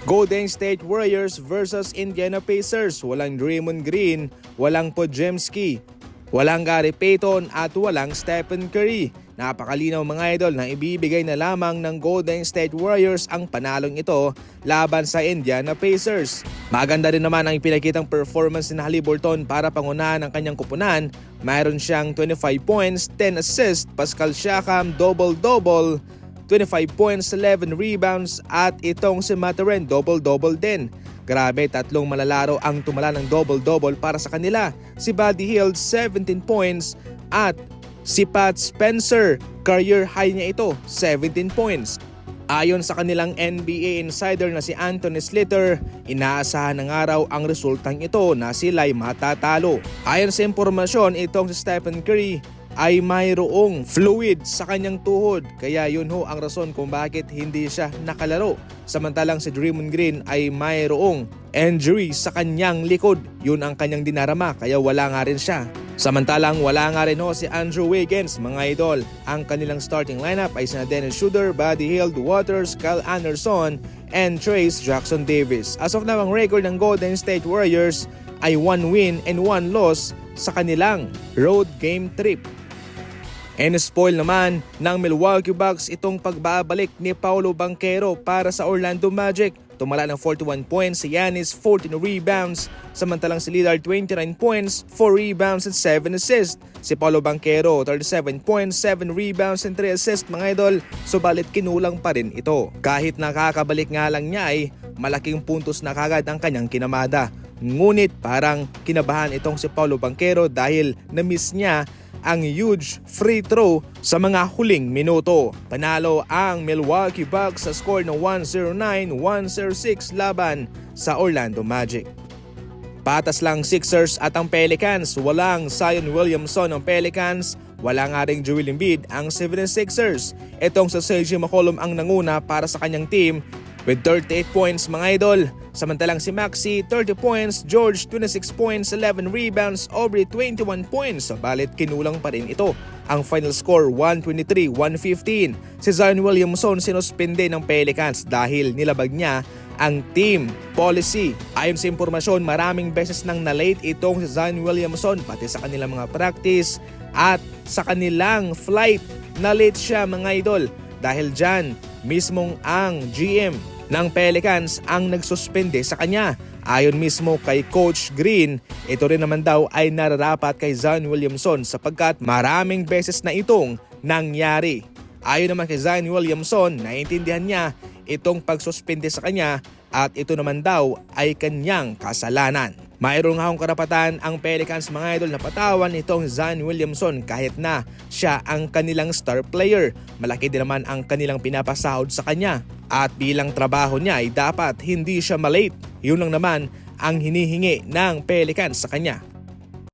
Golden State Warriors versus Indiana Pacers. Walang Draymond Green, walang Podziemski, walang Gary Payton at walang Stephen Curry. Napakalinaw mga idol na ibibigay na lamang ng Golden State Warriors ang panalong ito laban sa Indiana Pacers. Maganda rin naman ang ipinakitang performance ni Haliburton para pangunahan ang kanyang kupunan. Mayroon siyang 25 points, 10 assists, Pascal Siakam double-double, 25 points, 11 rebounds at itong si Mathurin double-double din. Grabe, tatlong malalaro ang tumala ng double-double para sa kanila. Si Buddy Hield 17 points at si Pat Spencer, career high niya ito, 17 points. Ayon sa kanilang NBA insider na si Anthony Slater, inaasahan ng araw ang resultang ito na sila'y matatalo. Ayon sa impormasyon, itong si Stephen Curry ay mayroong fluid sa kanyang tuhod, kaya yun ho ang rason kung bakit hindi siya nakalaro. Samantalang si Draymond Green ay mayroong injury sa kanyang likod, yun ang kanyang dinarama kaya wala nga rin siya. Samantalang wala nga rin ho si Andrew Wiggins mga idol. Ang kanilang starting lineup ay sina Dennis Schroeder, Buddy Hield, Waters, Kyle Anderson, and Trayce Jackson-Davis. As of now, ang record ng Golden State Warriors ay 1 win and 1 loss sa kanilang road game trip. And spoil naman ng Milwaukee Bucks itong pagbabalik ni Paolo Banchero para sa Orlando Magic. Tumala ng 41 points si Giannis, 14 rebounds, samantalang si Lillard 29 points, 4 rebounds and 7 assists. Si Paolo Banchero 37 points, 7 rebounds and 3 assists mga idol, subalit kinulang pa rin ito. Kahit nakakabalik nga lang niya ay malaking puntos na kagad ang kanyang kinamada. Ngunit parang kinabahan itong si Paolo Banchero dahil na-miss niya ang huge free throw sa mga huling minuto. Panalo ang Milwaukee Bucks sa score ng 109-106 laban sa Orlando Magic. Patas lang Sixers at ang Pelicans. Walang Zion Williamson ng Pelicans, wala nga ring Joel Embiid ang 76ers. Itong sa CJ McCollum ang nanguna para sa kanyang team with 38 points mga idol. Samantalang si Maxey 30 points, George 26 points, 11 rebounds, Aubrey 21 points. Balit kinulang pa rin ito. Ang final score 123-115. Si Zion Williamson sinuspende ng Pelicans dahil nilabag niya ang team policy. Ayon sa impormasyon, maraming beses nang na-late itong si Zion Williamson pati sa kanilang mga practice at sa kanilang flight. Na-late siya mga idol. Dahil dyan, mismong ang GM ng Pelicans ang nagsuspende sa kanya. Ayon mismo kay Coach Green, ito rin naman daw ay nararapat kay Zion Williamson sapagkat maraming beses na itong nangyari. Ayon naman kay Zion Williamson, naiintindihan niya itong pagsuspende sa kanya at ito naman daw ay kanyang kasalanan. Mayroong nga karapatan ang Pelicans mga idol na patawan itong Zion Williamson kahit na siya ang kanilang star player. Malaki din naman ang kanilang pinapasahod sa kanya at bilang trabaho niya ay dapat hindi siya malate. Yun lang naman ang hinihingi ng Pelicans sa kanya.